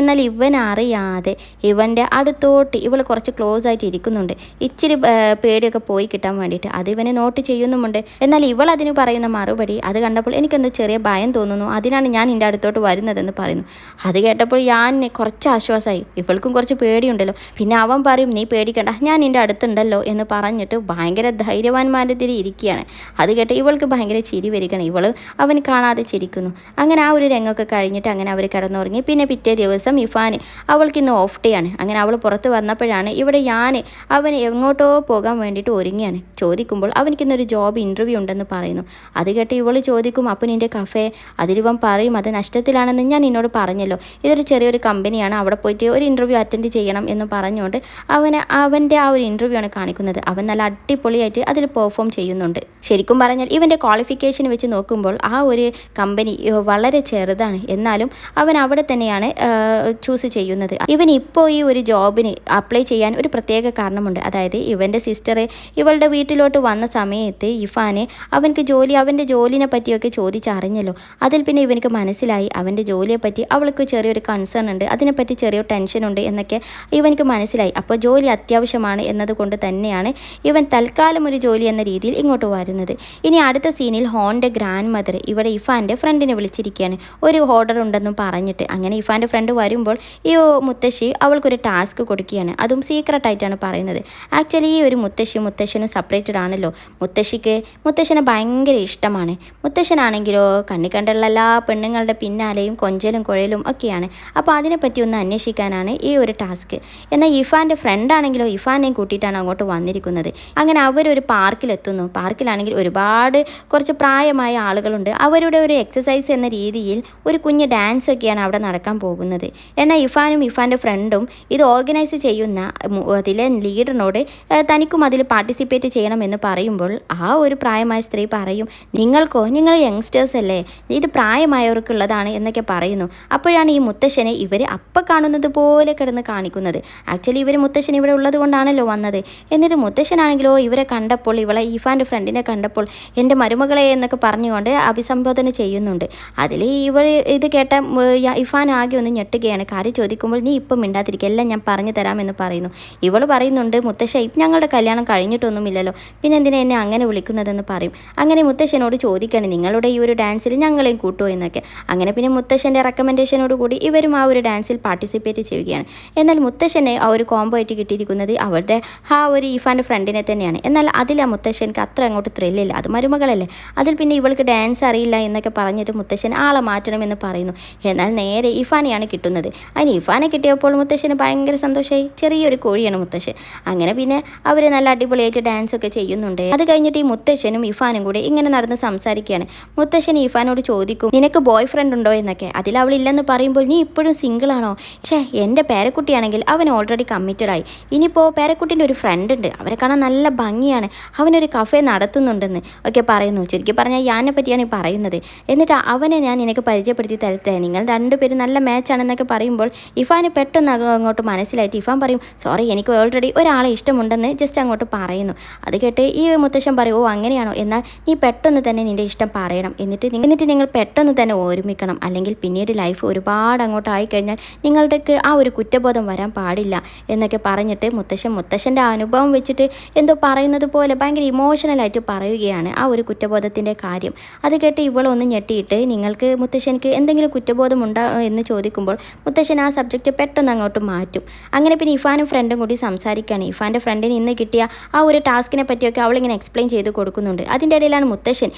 എന്നാൽ ഇവൻ അറിയാതെ ഇവൻ്റെ അടുത്തോട്ട് ഇവൾ കുറച്ച് ക്ലോസ് ആയിട്ട് ഇരിക്കുന്നുണ്ട്, ഇച്ചിരി പേടിയൊക്കെ പോയി കിട്ടാൻ വേണ്ടിയിട്ട്. അത് ഇവനെ നോട്ട് ചെയ്യുന്നുമുണ്ട്. എന്നാൽ ഇവൾ അതിന് പറയുന്ന മറുപടി അത് കണ്ടപ്പോൾ എനിക്കെന്തോ ചെറിയ ഭയം തോന്നുന്നു, അതിനാണ് ഞാൻ എൻ്റെ അടുത്തോട്ട് വരുന്നതെന്ന് പറയുന്നു. അത് കേട്ടപ്പോൾ ഞാൻ കുറച്ച് ആശ്വാസമായി, ഇവൾക്കും കുറച്ച് പേടിയുണ്ടല്ലോ. പിന്നെ അവൻ പറയും നീ പേടിക്കണ്ട, ഞാൻ എൻ്റെ അടുത്തുണ്ടല്ലോ എന്ന് പറഞ്ഞിട്ട് ഭയങ്കര ധൈര്യവാന്മാരുടെ തിരി ഇരിക്കുകയാണ്. അത് കേട്ട് ഇവൾക്ക് ഭയങ്കര ചിരി വരികയാണ്. അവൻ കാണാതെ ചിരിക്കുന്നു. അങ്ങനെ ആ ഒരു രംഗമൊക്കെ കഴിഞ്ഞിട്ട് അങ്ങനെ അവർ കിടന്നുറങ്ങി. പിന്നെ പിറ്റേ ദിവസം ഇഫാൻ അവൾക്ക് ഇന്ന് ഓഫ് ഡേ ആണ്. അങ്ങനെ അവൾ പുറത്ത് വന്നപ്പോഴാണ് ഇവിടെ അവൻ എങ്ങോട്ടോ പോകാൻ വേണ്ടിയിട്ട് ഒരുങ്ങിയാണ്. ചോദിക്കുമ്പോൾ അവനിക്കിന്നൊരു ജോബ് ഇൻ്റർവ്യൂ ഉണ്ടെന്ന് പറയുന്നു. അത് കേട്ട് ഇവൾ ചോദിക്കും അപ്പോൾ നിൻ്റെ കഫേ? അതിലിവൻ പറയും അത് നഷ്ടത്തിലാണെന്ന് ഞാൻ എന്നോട് പറഞ്ഞല്ലോ, ഇതൊരു ചെറിയൊരു കമ്പനിയാണ്, അവിടെ പോയിട്ട് ഒരു ഇൻ്റർവ്യൂ അറ്റൻഡ് ചെയ്യണം എന്ന് പറഞ്ഞുകൊണ്ട് അവൻ്റെ ആ ഒരു ഇൻ്റർവ്യൂ ആണ് കാണിക്കുന്നത്. അവൻ നല്ല അടിപൊളിയായിട്ട് അതിൽ പെർഫോം ചെയ്യുന്നുണ്ട്. ശരിക്കും പറഞ്ഞാൽ ഇവൻ്റെ ക്വാളിഫിക്കേഷൻ വെച്ച് നോക്കുമ്പോൾ ആ ഒരു കമ്പനി വളരെ ചെറുതാണ്. എന്നാലും അവൻ അവിടെ തന്നെയാണ് ചൂസ് ചെയ്യുന്നത്. ഇവൻ ഇപ്പോൾ ഈ ഒരു ജോബിന് അപ്ലൈ ചെയ്യാൻ ഒരു പ്രത്യേക കാരണമുണ്ട്. അതായത് ഇവൻ്റെ സിസ്റ്റർ ഇവളുടെ വീട്ടിലോട്ട് വന്ന സമയത്ത് അവൻ്റെ ജോലിനെ പറ്റിയൊക്കെ ചോദിച്ചറിഞ്ഞല്ലോ. അതിൽ പിന്നെ ഇവനക്ക് മനസ്സിലായി അവൻ്റെ ജോലിയെ പറ്റി അവൾക്ക് ചെറിയൊരു കൺസേൺ ഉണ്ട്, അതിനെപ്പറ്റി ചെറിയൊരു ടെൻഷനുണ്ട് എന്നൊക്കെ ഇവനക്ക് മനസ്സിലായി. അപ്പോൾ ജോലി അത്യാവശ്യമാണ് എന്നതുകൊണ്ട് തന്നെയാണ് ഇവൻ തൽക്കാലം ഒരു ജോലി എന്ന രീതിയിൽ ഇങ്ങോട്ട് വരുന്നത്. ഇനി അടുത്ത സീനിൽ ഹോൻ്റെ ഗ്രാൻഡ് മദർ ഇവിടെ ഇഫാൻ്റെ ഫ്രണ്ടിനെ വിളിച്ചിരിക്കുകയാണ് ഒരു ഓർഡർ ഉണ്ടെന്നും പറഞ്ഞിട്ട്. അങ്ങനെ ഇഫാൻ്റെ ഫ്രണ്ട് വരുമ്പോൾ ഈ മുത്തശ്ശി അവൾക്കൊരു ടാസ്ക് കൊടുക്കുകയാണ്. അതും സീക്രട്ടായിട്ടാണ് പറയുന്നത്. ആക്ച്വലി ഈ ഒരു മുത്തശ്ശനും സെപ്പറേറ്റഡ് ആണല്ലോ. മുത്തശ്ശനെ ഭയങ്കര ഇഷ്ടമാണ്. മുത്തശ്ശനാണെങ്കിലോ കണ്ണി കണ്ടുള്ള എല്ലാ പെണ്ണുങ്ങളുടെ പിന്നാലെയും കൊഞ്ചലും കുഴലും ഒക്കെയാണ്. അപ്പോൾ അതിനെപ്പറ്റി ഒന്ന് അന്വേഷിക്കാനാണ് ഈ ഒരു ടാസ്ക്. എന്നാൽ ഇഫാൻ്റെ ഫ്രണ്ടാണെങ്കിലോ ഇഫാനെയും കൂട്ടിയിട്ടാണ് അങ്ങോട്ട് വന്നിരിക്കുന്നത്. അങ്ങനെ അവരൊരു പാർക്കിലെത്തുന്നു. പാർക്കിലാണെങ്കിൽ കുറച്ച് പ്രായമായ ആളുകളുണ്ട്. അവരുടെ ഒരു എക്സസൈസ് എന്ന രീതിയിൽ ഒരു കുഞ്ഞ് ഡാൻസ് ഒക്കെയാണ് അവിടെ നടക്കാൻ പോകുന്നത്. എന്നാൽ ഇഫാനും ഇഫാൻ്റെ ഫ്രണ്ടും ഇത് ഓർഗനൈസ് ചെയ്യുന്ന അതിലെ ലീഡറിനോട് തനിക്കും അതിൽ പാർട്ടിസിപ്പേറ്റ് ചെയ്യണമെന്ന് പറയുമ്പോൾ ആ ഒരു പ്രായമായ സ്ത്രീ പറയും നിങ്ങൾ യങ്സ്റ്റേഴ്സ് അല്ലേ, ഇത് പ്രായമായവർക്കുള്ളതാണ് എന്നൊക്കെ പറയുന്നു. അപ്പോഴാണ് ഈ മുത്തശ്ശനെ ഇവർ അപ്പം കാണുന്നത് പോലെ കിടന്ന് കാണിക്കുന്നത്. ആക്ച്വലി മുത്തശ്ശൻ ഇവിടെ ഉള്ളത് കൊണ്ടാണല്ലോ വന്നത്. എന്നിട്ട് മുത്തശ്ശനാണെങ്കിലോ ഇവരെ കണ്ടപ്പോൾ ഇഫാൻ്റെ ഫ്രണ്ടിനെ കണ്ടപ്പോൾ എൻ്റെ മരുമകളെ എന്നൊക്കെ പറഞ്ഞുകൊണ്ട് അഭിസംബോധന ചെയ്യുന്നുണ്ട്. അതിൽ ഇത് കേട്ട ഇഫാൻ ആകെ ഒന്ന് ഞെട്ടുകയാണ്. കാര്യം ചോദിക്കുമ്പോൾ നീ ഇപ്പം മിണ്ടാതിരിക്കുക, എല്ലാം ഞാൻ പറഞ്ഞു തരാമെന്ന് പറയുന്നു. ഇവൾ പറയുന്നുണ്ട് മുത്തശ്ശ ഞങ്ങളുടെ കല്യാണം കഴിഞ്ഞിട്ടൊന്നുമില്ലല്ലോ, പിന്നെ എന്തിനാ എന്നെ അങ്ങനെ വിളിക്കുന്നതെന്ന് പറയും. അങ്ങനെ മുത്തശ്ശനോട് ചോദിക്കുകയാണ് നിങ്ങളുടെ ഈ ഒരു ഡാൻസിൽ ഞങ്ങളെയും കൂട്ടുമോ എന്നൊക്കെ. അങ്ങനെ പിന്നെ മുത്തശ്ശൻ്റെ റെക്കമെൻഡേഷൻ കൂടി ഇവരും ആ ഒരു ഡാൻസിൽ പാർട്ടിസിപ്പേറ്റ് ചെയ്യുകയാണ്. എന്നാൽ മുത്തശ്ശനെ ആ ഒരു കോംബോ ആയിട്ട് കിട്ടിയിരിക്കുന്നത് അവരുടെ ആ ഒരു ഇഫാൻ്റെ ഫ്രണ്ടിനെ തന്നെയാണ്. എന്നാൽ അതിൽ ആ മുത്തശ്ശനക്ക് അത്ര അങ്ങോട്ട് ത്രില്ലില്ല. അത് മരുമകളല്ലേ, അതിൽ പിന്നെ ഇവൾക്ക് ഡാൻസ് അറിയില്ല എന്നൊക്കെ പറഞ്ഞിട്ട് മുത്തശ്ശൻ ആളെ മാറ്റണമെന്ന് പറയുന്നു. എന്നാൽ നേരെ ഇഫാനെയാണ് കിട്ടുന്നത്. അതിന് ഇഫാനെ കിട്ടിയപ്പോൾ മുത്തശ്ശന് ഭയങ്കര സന്തോഷമായി. ചെറിയൊരു കോഴിയാണ് മുത്തശ്ശൻ. അങ്ങനെ പിന്നെ അവർ നല്ല അടിപൊളിയായിട്ട് ഡാൻസ് ഒക്കെ ചെയ്യുന്നുണ്ട്. അത് കഴിഞ്ഞിട്ട് ഈ മുത്തശ്ശനും ഇഫാനും കൂടി ഇങ്ങനെ നടന്ന് സംസാരിക്കുകയാണ്. മുത്തശ്ശൻ ഇഫാനോട് ചോദിക്കും, നിനക്ക് ബോയ് ഫ്രണ്ട് ഉണ്ടോ എന്നൊക്കെ. അതിൽ അവളില്ലെന്ന് പറയുമ്പോൾ, നീ ഇപ്പോഴും സിംഗിളാണോ? പക്ഷേ എൻ്റെ പേരക്കുട്ടിയാണെങ്കിൽ അവൻ ഓൾറെഡി കമ്മിറ്റഡായി. ഇനിയിപ്പോൾ പേരക്കുട്ടിൻ്റെ ഒരു ഫ്രണ്ട് ഉണ്ട്, അവരെ കാണാൻ നല്ല ഭംഗിയാണ്, അവനൊരു കഫേ നടത്തുന്നുണ്ടെന്ന് ഒക്കെ പറയുന്നു. ശരിക്കും പറഞ്ഞാൽ യാനെ പറ്റിയാണ് ഈ പറയുന്നത്. എന്നിട്ട് അവനെ ഞാൻ നിനക്ക് പരിചയപ്പെടുത്തി തരട്ടെ, നിങ്ങൾ രണ്ടുപേരും നല്ല മാച്ചാണെന്നൊക്കെ പറയുമ്പോൾ ഇഫാന് പെട്ടെന്ന് അങ്ങോട്ട് മനസ്സിലായിട്ട് ഇഫാൻ പറയും, സോറി എനിക്ക് ഓൾറെഡി ഒരാളെ ഇഷ്ടമുണ്ടെന്ന് ജസ്റ്റ് അങ്ങോട്ട് പറയുന്നു. അത് കേട്ട് ഈ മുത്തശ്ശൻ പറയും, ഓ അങ്ങനെയാണോ, എന്നാൽ നീ പെട്ടെന്ന് തന്നെ നിൻ്റെ ഇഷ്ടം പറയണം, എന്നിട്ട് നിങ്ങൾ പെട്ടെന്ന് തന്നെ ഒരുമിക്കണം, അല്ലെങ്കിൽ പിന്നീട് ലൈഫ് ഒരുപാട് അങ്ങോട്ട് ആയിക്കഴിഞ്ഞാൽ നിങ്ങളുടെക്ക് ആ ഒരു കുറ്റബോധം വരാൻ പാടില്ല എന്നൊക്കെ പറഞ്ഞിട്ട് മുത്തശ്ശൻ്റെ അനുഭവം വെച്ചിട്ട് എന്തോ പറയുന്നത് പോലെ ഭയങ്കര ഇമോഷണലായിട്ട് പറയുകയാണ് ആ ഒരു കുറ്റബോധത്തിൻ്റെ കാര്യം. അത് കേട്ട് ഇവളൊന്ന് ഞെട്ടിയിട്ട്, നിങ്ങൾക്ക് മുത്തശ്ശനിക്ക് എന്തെങ്കിലും കുറ്റബോധം ഉണ്ടോ എന്ന് ചോദിക്കുമ്പോൾ മുത്തശ്ശൻ ആ സബ്ജക്റ്റ് പെട്ടെന്ന് അങ്ങോട്ട് മാറ്റും. അങ്ങനെ പിന്നെ ഇഫാനും ഫ്രണ്ടും കൂടി സംസാരിക്കുകയാണ്. ഇഫാൻ്റെ ഫ്രണ്ടിന് ഇന്ന് കിട്ടിയ ആ ഒരു ടാസ്കിനെ പറ്റിയൊക്കെ അവളിങ്ങനെ എക്സ്പ്ലെയിൻ ചെയ്ത് കൊടുക്കുന്നുണ്ട്. അതിൻ്റെ ഇടയിലാണ് മുത്തശ്ശൻ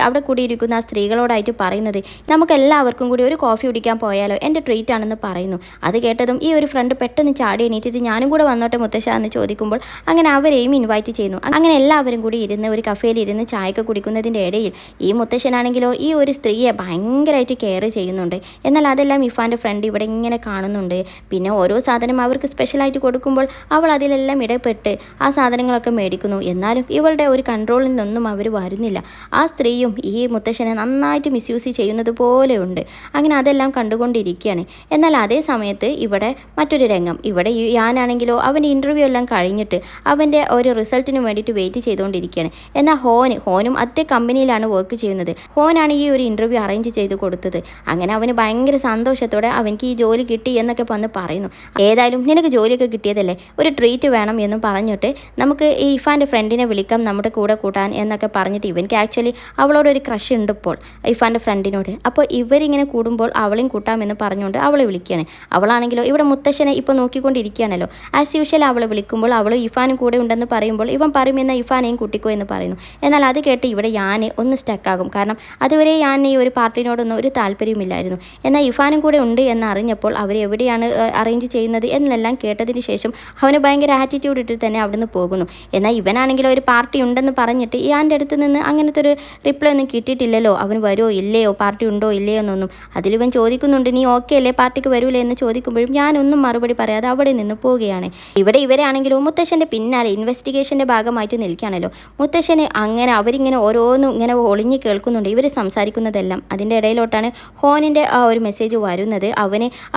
അവിടെ കൂടിയിരിക്കുന്ന ആ സ്ത്രീകളോടായിട്ട് പറയുന്നത്, നമുക്കെല്ലാവർക്കും കൂടി ഒരു കോഫി കുടിക്കാൻ പോയാലോ, എൻ്റെ ട്രീറ്റ് ആണെന്ന് പറയുന്നു. അത് കേട്ടതും ഈ ഒരു ഫ്രണ്ട് പെട്ടെന്ന് ചാടി എണീറ്റിട്ട് ഞാനും കൂടെ വന്നോട്ടെ മുത്തശ്ശ എന്ന് ചോദിക്കുമ്പോൾ അങ്ങനെ അവരെയും ഇൻവൈറ്റ് ചെയ്യുന്നു. അങ്ങനെ എല്ലാവരും കൂടി ഇരുന്ന് ഒരു കഫേയിൽ ഇരുന്ന് ചായയൊക്കെ കുടിക്കുന്നതിൻ്റെ ഇടയിൽ ഈ മുത്തശ്ശനാണെങ്കിലോ ഈ ഒരു സ്ത്രീയെ ഭയങ്കരമായിട്ട് കെയർ ചെയ്യുന്നുണ്ട്. എന്നാൽ അതെല്ലാം ഇഫാൻ്റെ ഫ്രണ്ട് ഇവിടെ ഇങ്ങനെ കാണുന്നുണ്ട്. പിന്നെ ഓരോ സാധനം അവർക്ക് സ്പെഷ്യലായിട്ട് കൊടുക്കുമ്പോൾ അവൾ അതിലെല്ലാം ഇടപെട്ട് ആ സാധനങ്ങളൊക്കെ മേടിക്കുന്നു. എന്നാലും ഇവളുടെ ഒരു കൺട്രോളിൽ നിന്നൊന്നും അവർ വരുന്നില്ല. ആ സ്ത്രീയും ഈ മുത്തശ്ശനെ നന്നായിട്ട് മിസ്യൂസ് ചെയ്യുന്നത് പോലെയുണ്ട്. അങ്ങനെ അതെല്ലാം കണ്ടുകൊണ്ടിരിക്കുകയാണ്. എന്നാൽ അതേ സമയത്ത് ഇവിടെ മറ്റൊരു രംഗം, ഇവിടെ ഞാനാണെങ്കിലോ അവൻ്റെ ഇൻ്റർവ്യൂ എല്ലാം കഴിഞ്ഞിട്ട് അവൻ്റെ ഒരു റിസൾട്ടിന് വേണ്ടിയിട്ട് വെയിറ്റ് ചെയ്തുകൊണ്ടിരിക്കുകയാണ്. എന്നാൽ ഹോനും അതേ കമ്പനിയിലാണ് വർക്ക് ചെയ്യുന്നത്. ഹോനാണ് ഈ ഒരു ഇൻ്റർവ്യൂ അറേഞ്ച് ചെയ്ത് കൊടുത്തത്. അങ്ങനെ അവന് ഭയങ്കര സന്തോഷത്തോടെ അവനിക്ക് ഈ ജോലി കിട്ടി എന്നൊക്കെ വന്ന് പറയുന്നു. ഏതായാലും നിനക്ക് ജോലിയൊക്കെ കിട്ടിയതല്ലേ, ഒരു ട്രീറ്റ് വേണം എന്നും പറഞ്ഞിട്ട് നമുക്ക് ഈ ഇഫാൻ്റെ ഫ്രണ്ടിനെ വിളിക്കാം നമ്മുടെ കൂടെ കൂട്ടാൻ എന്നൊക്കെ പറഞ്ഞിട്ട് ഇവനിക്ക് ആക്ച്വലി അവളോടൊരു ക്രഷ് ഉണ്ട് ഇപ്പോൾ ഇഫാൻ്റെ ഫ്രണ്ടിനോട്. അപ്പോൾ ഇവരിങ്ങനെ കൂടുമ്പോൾ അവളെയും കൂട്ടാമെന്ന് പറഞ്ഞുകൊണ്ട് അവളെ വിളിക്കുകയാണ്. അവളാണെങ്കിലോ ഇവിടെ മുത്തശ്ശനെ ഇപ്പോൾ നോക്കിക്കൊണ്ടിരിക്കുകയാണല്ലോ. ആസ് യൂഷ്വൽ അവളെ വിളിക്കുമ്പോൾ അവൾ ഇഫാനും കൂടെ ഉണ്ടെന്ന് പറയുമ്പോൾ ഇവൻ പറയും എന്നാൽ ഇഫാനെയും കൂട്ടിക്കോ എന്ന് പറയുന്നു. എന്നാൽ അത് കേട്ട് ഇവിടെ ഞാൻ ഒന്ന് സ്റ്റക്കാകും. കാരണം അതുവരെ ഞാൻ ഈ ഒരു പാർട്ടിനോടൊന്നും ഒരു താല്പര്യമില്ലായിരുന്നു. എന്നാൽ ഇഫാനും കൂടെ ഉണ്ട് എന്ന് അറിഞ്ഞപ്പോൾ അവർ എവിടെയാണ് അറേഞ്ച് ചെയ്യുന്നത് എന്നെല്ലാം കേട്ടതിന് ശേഷം അവന് ഭയങ്കര ആറ്റിറ്റ്യൂഡ് ഇട്ട് തന്നെ അവിടുന്ന് പോകുന്നു. എന്നാൽ ഇവനാണെങ്കിലോ ഒരു പാർട്ടി ഉണ്ടെന്ന് പറഞ്ഞിട്ട് ഇയാൻ്റെ അടുത്ത് നിന്ന് അങ്ങനത്തെ ഒരു റിപ്ലൈ ഒന്നും കിട്ടിയിട്ടില്ലല്ലോ. അവൻ വരുമോ ഇല്ലയോ, പാർട്ടി ഉണ്ടോ ഇല്ലയോ എന്നൊന്നും. അതിലിവൻ ചോദിക്കുന്നുണ്ട്, നീ ഓക്കെ അല്ലേ, പാർട്ടിക്ക് വരൂലേ എന്ന് ചോദിക്കുമ്പോഴും ഞാനൊന്നും മറുപടി പറയാതെ അവിടെ നിന്ന് പോവുകയാണ്. ഇവിടെ ഇവരാണെങ്കിലും മുത്തശ്ശൻ്റെ പിന്നാലെ ഇൻവെസ്റ്റിഗേഷൻ്റെ ഭാഗമായിട്ട് നിൽക്കുകയാണല്ലോ. മുത്തശ്ശന് അങ്ങനെ അവരിങ്ങനെ ഓരോന്നും ഇങ്ങനെ ഒളിഞ്ഞ് കേൾക്കുന്നുണ്ട് ഇവർ സംസാരിക്കുന്നതെല്ലാം. അതിൻ്റെ ഇടയിലോട്ടാണ് ഹോനിൻ്റെ ആ ഒരു മെസ്സേജ് വരുന്നത്.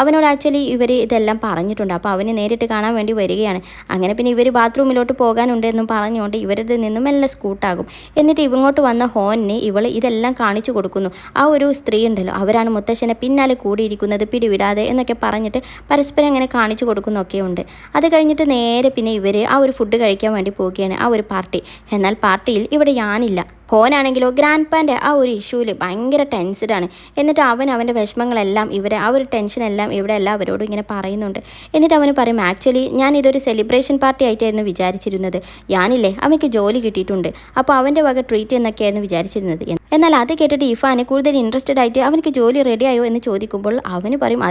അവനോട് ആക്ച്വലി ഇവർ ഇതെല്ലാം പറഞ്ഞിട്ടുണ്ട്. അപ്പോൾ അവനെ നേരിട്ട് കാണാൻ വേണ്ടി വരികയാണ്. അങ്ങനെ പിന്നെ ഇവർ ബാത്റൂമിലോട്ട് പോകാനുണ്ട് എന്നും പറഞ്ഞുകൊണ്ട് ഇവരുടെ നിന്നും എല്ലാം സ്കൂട്ടാകും. എന്നിട്ട് ഇവങ്ങോട്ട് വന്ന ഹോനിന് ഇവൾ ഇതെല്ലാം കാണിച്ചു കൊടുക്കുന്നു. ആ ഒരു സ്ത്രീ ഉണ്ടല്ലോ, അവരാണ് മുത്തശ്ശനെ പിന്നാലെ കൂടിയിരിക്കുന്നത് പിടിവിടാതെ എന്നൊക്കെ പറഞ്ഞിട്ട് പരസ്പരം അങ്ങനെ കാണിച്ചു കൊടുക്കുന്നൊക്കെ ഉണ്ട്. അത് കഴിഞ്ഞിട്ട് നേരെ പിന്നെ ഇവർ ആ ഒരു ഫുഡ് കഴിക്കാൻ വേണ്ടി പോവുകയാണ്, ആ ഒരു പാർട്ടി. എന്നാൽ പാർട്ടിയിൽ ഇവിടെ ഞാനില്ല. ഹോനാണെങ്കിലോ ഗ്രാൻഡ് പാൻ്റെ ആ ഒരു ഇഷ്യൂവിൽ ഭയങ്കര ടെൻസ്ഡാണ്. എന്നിട്ട് അവൻ്റെ വിഷമങ്ങളെല്ലാം ആ ഒരു ടെൻഷനെല്ലാം ഇവിടെ എല്ലാവരോടും ഇങ്ങനെ പറയുന്നുണ്ട്. എന്നിട്ട് അവന് പറയും, ആക്ച്വലി ഞാൻ ഇതൊരു സെലിബ്രേഷൻ പാർട്ടി ആയിട്ടായിരുന്നു വിചാരിച്ചിരുന്നത്. ഞാനില്ലേ അവർക്ക് ജോലി കിട്ടിയിട്ടുണ്ട്, അപ്പോൾ അവൻ്റെ വക ട്രീറ്റ് എന്നൊക്കെയായിരുന്നു വിചാരിച്ചിരുന്നത്. എന്നാൽ അത് കേട്ടിട്ട് ഇഫാന് കൂടുതൽ ഇൻട്രസ്റ്റഡ് ആയിട്ട് അവനക്ക് ജോലി റെഡിയായോ എന്ന് ചോദിക്കുമ്പോൾ അവന് പറയും,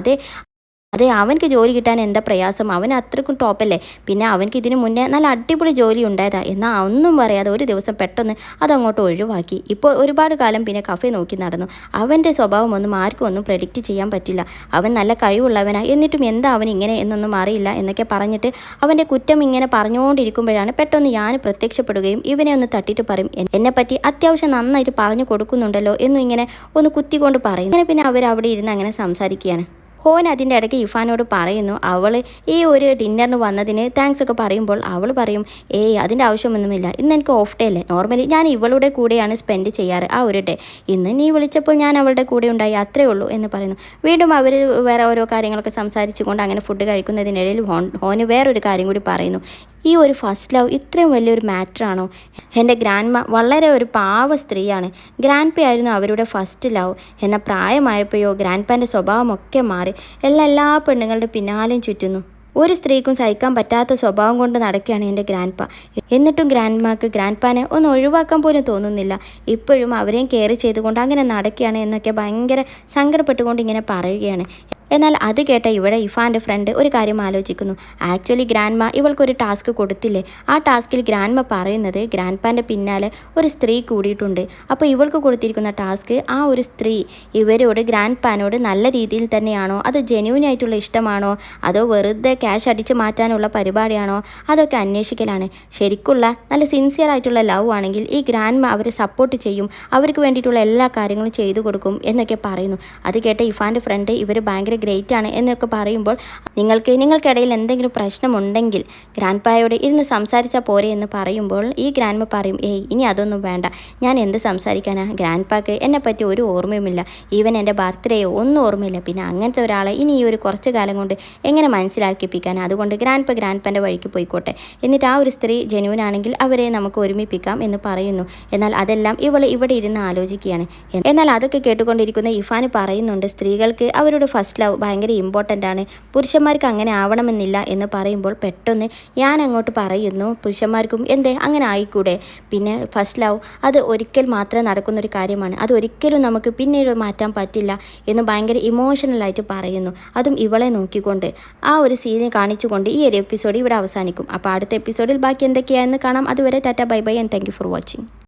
അതെ അവനക്ക് ജോലി കിട്ടാൻ എന്താ പ്രയാസം, അവൻ അത്രക്കും ടോപ്പല്ലേ, പിന്നെ അവനക്ക് ഇതിനു മുന്നേ നല്ല അടിപൊളി ജോലി ഉണ്ടായതാ. എന്നാൽ ഒന്നും പറയാതെ ഒരു ദിവസം പെട്ടെന്ന് അതങ്ങോട്ട് ഒഴിവാക്കി. ഇപ്പോൾ ഒരുപാട് കാലം പിന്നെ കഫേ നോക്കി നടന്നു. അവൻ്റെ സ്വഭാവം ഒന്നും ആർക്കും ഒന്നും പ്രെഡിക്റ്റ് ചെയ്യാൻ പറ്റില്ല. അവൻ നല്ല കഴിവുള്ളവനാ, എന്നിട്ടും എന്താ അവൻ ഇങ്ങനെ എന്നൊന്നും അറിയില്ല എന്നൊക്കെ പറഞ്ഞിട്ട് അവൻ്റെ കുറ്റം ഇങ്ങനെ പറഞ്ഞുകൊണ്ടിരിക്കുമ്പോഴാണ് പെട്ടെന്ന് ഞാൻ പ്രത്യക്ഷപ്പെടുകയും ഇവനെ ഒന്ന് തട്ടിയിട്ട് പറയും, എന്നെപ്പറ്റി അത്യാവശ്യം നന്നായിട്ട് പറഞ്ഞു കൊടുക്കുന്നുണ്ടല്ലോ എന്നും ഇങ്ങനെ ഒന്ന് കുത്തിക്കൊണ്ട് പറയും. അങ്ങനെ പിന്നെ അവരവിടെ ഇരുന്ന് അങ്ങനെ സംസാരിക്കുകയാണ്. ഹോൻ അതിൻ്റെ ഇടയ്ക്ക് ഇഫാനോട് പറയുന്നു, അവൾ ഈ ഒരു ഡിന്നറിന് വന്നതിന് താങ്ക്സ് ഒക്കെ പറയുമ്പോൾ അവൾ പറയും, അതിൻ്റെ ആവശ്യമൊന്നുമില്ല, ഇന്ന് എനിക്ക് ഓഫ് ഡേ അല്ലേ, നോർമലി ഞാൻ ഇവളുടെ കൂടെയാണ് സ്പെൻഡ് ചെയ്യാറ് ആ ഒരു ഡേ, ഇന്ന് നീ വിളിച്ചപ്പോൾ ഞാൻ അവളുടെ കൂടെ ഉണ്ടായി, അത്രേ ഉള്ളൂ എന്ന് പറയുന്നു. വീണ്ടും അവർ വേറെ ഓരോ കാര്യങ്ങളൊക്കെ സംസാരിച്ചുകൊണ്ട് അങ്ങനെ ഫുഡ് കഴിക്കുന്നതിനിടയിൽ ഹോന് വേറൊരു കാര്യം കൂടി പറയുന്നു. ഈ ഒരു ഫസ്റ്റ് ലവ് ഇത്രയും വലിയൊരു മാറ്ററാണോ? എൻ്റെ ഗ്രാൻഡ്മ വളരെ ഒരു പാവ സ്ത്രീയാണ്. ഗ്രാൻഡ് ആയിരുന്നു അവരുടെ ഫസ്റ്റ് ലവ്. എന്നാൽ പ്രായമായപ്പോഴോ ഗ്രാൻഡ്പാൻ്റെ സ്വഭാവമൊക്കെ മാറി. എല്ലാ പെണ്ണുങ്ങളുടെ പിന്നാലെയും ചുറ്റുന്നു. ഒരു സ്ത്രീക്കും സഹിക്കാൻ പറ്റാത്ത സ്വഭാവം കൊണ്ട് നടക്കുകയാണ് എൻ്റെ ഗ്രാൻഡ്പ. എന്നിട്ടും ഗ്രാൻഡ്പാനെ ഒന്ന് ഒഴിവാക്കാൻ പോലും തോന്നുന്നില്ല. ഇപ്പോഴും അവരെയും കെയർ ചെയ്തുകൊണ്ട് അങ്ങനെ നടക്കുകയാണ് എന്നൊക്കെ ഭയങ്കര സങ്കടപ്പെട്ടുകൊണ്ട് ഇങ്ങനെ പറയുകയാണ്. എന്നാൽ അത് കേട്ട ഇവിടെ ഇഫാൻ്റെ ഫ്രണ്ട് ഒരു കാര്യം ആലോചിക്കുന്നു. ആക്ച്വലി ഗ്രാൻഡ്മ ഇവൾക്കൊരു ടാസ്ക് കൊടുത്തില്ലേ? ആ ടാസ്കിൽ ഗ്രാൻഡ്മ പറയുന്നത് ഗ്രാൻഡ്പാൻ്റെ പിന്നാലെ ഒരു സ്ത്രീ കൂടിയിട്ടുണ്ട്. അപ്പോൾ ഇവൾക്ക് കൊടുത്തിരിക്കുന്ന ടാസ്ക് ആ ഒരു സ്ത്രീ ഇവരോട് ഗ്രാൻഡ്പാനോട് നല്ല രീതിയിൽ തന്നെയാണോ, അത് ജെന്യൂൻ ആയിട്ടുള്ള ഇഷ്ടമാണോ, അതോ വെറുതെ ക്യാഷ് അടിച്ച് മാറ്റാനുള്ള പരിപാടിയാണോ, അതൊക്കെ അന്വേഷിക്കലാണ്. ശരിക്കുള്ള നല്ല സിൻസിയർ ആയിട്ടുള്ള ലവ് ആണെങ്കിൽ ഈ ഗ്രാൻഡ്മ അവരെ സപ്പോർട്ട് ചെയ്യും, അവർക്ക് വേണ്ടിയിട്ടുള്ള എല്ലാ കാര്യങ്ങളും ചെയ്തു കൊടുക്കും എന്നൊക്കെ പറയുന്നു. അത് കേട്ട ഇഫാൻ്റെ ഫ്രണ്ട് ഇവർ ഭയങ്കര ഗ്രേറ്റ് ആണ് എന്നൊക്കെ പറയുമ്പോൾ നിങ്ങൾക്കിടയിൽ എന്തെങ്കിലും പ്രശ്നമുണ്ടെങ്കിൽ ഗ്രാൻഡ്പായോട് ഇരുന്ന് സംസാരിച്ചാൽ പോരെ എന്ന് പറയുമ്പോൾ ഈ ഗ്രാൻഡ്മ പറയും, ഇനി അതൊന്നും വേണ്ട, ഞാൻ എന്ത് സംസാരിക്കാനാ, ഗ്രാൻഡ്പാക്ക് എന്നെപ്പറ്റി ഒരു ഓർമ്മയുമില്ല, ഈവൻ എൻ്റെ ബർത്ത്ഡേയോ ഒന്നും ഓർമ്മയില്ല, പിന്നെ അങ്ങനത്തെ ഒരാളെ ഇനി ഈ ഒരു കുറച്ച് കാലം കൊണ്ട് എങ്ങനെ മനസ്സിലാക്കിപ്പിക്കാനാണ്, അതുകൊണ്ട് ഗ്രാൻഡ്പാൻ്റെ വഴിക്ക് പോയിക്കോട്ടെ, എന്നിട്ട് ആ ഒരു സ്ത്രീ ജെന്യൂൻ ആണെങ്കിൽ അവരെ നമുക്ക് ഒരുമിപ്പിക്കാം എന്ന് പറയുന്നു. എന്നാൽ അതെല്ലാം ഇവിടെ ഇരുന്ന് ആലോചിക്കുകയാണ്. എന്നാൽ അതൊക്കെ കേട്ടുകൊണ്ടിരിക്കുന്ന ഇഫാന് പറയുന്നുണ്ട്, സ്ത്രീകൾക്ക് അവരുടെ ഫസ്റ്റ് ലവ് ഭയങ്കര ഇമ്പോർട്ടൻ്റ് ആണ്, പുരുഷന്മാർക്ക് അങ്ങനെ ആവണമെന്നില്ല എന്ന് പറയുമ്പോൾ പെട്ടെന്ന് ഞാൻ അങ്ങോട്ട് പറയുന്നു, പുരുഷന്മാർക്കും എന്തേ അങ്ങനെ ആയിക്കൂടെ, പിന്നെ ഫസ്റ്റ് ലവ് അത് ഒരിക്കൽ മാത്രമേ നടക്കുന്നൊരു കാര്യമാണ്, അത് ഒരിക്കലും നമുക്ക് പിന്നീട് മാറ്റാൻ പറ്റില്ല എന്ന് ഭയങ്കര ഇമോഷണലായിട്ട് പറയുന്നു. അതും ഇവളെ നോക്കിക്കൊണ്ട് ആ ഒരു സീനെ കാണിച്ചുകൊണ്ട് ഈ ഒരു എപ്പിസോഡ് ഇവിടെ അവസാനിക്കും. അപ്പോൾ അടുത്ത എപ്പിസോഡിൽ ബാക്കി എന്തൊക്കെയാണെന്ന് കാണാം. അതുവരെ Tata bye bye and thank you for watching.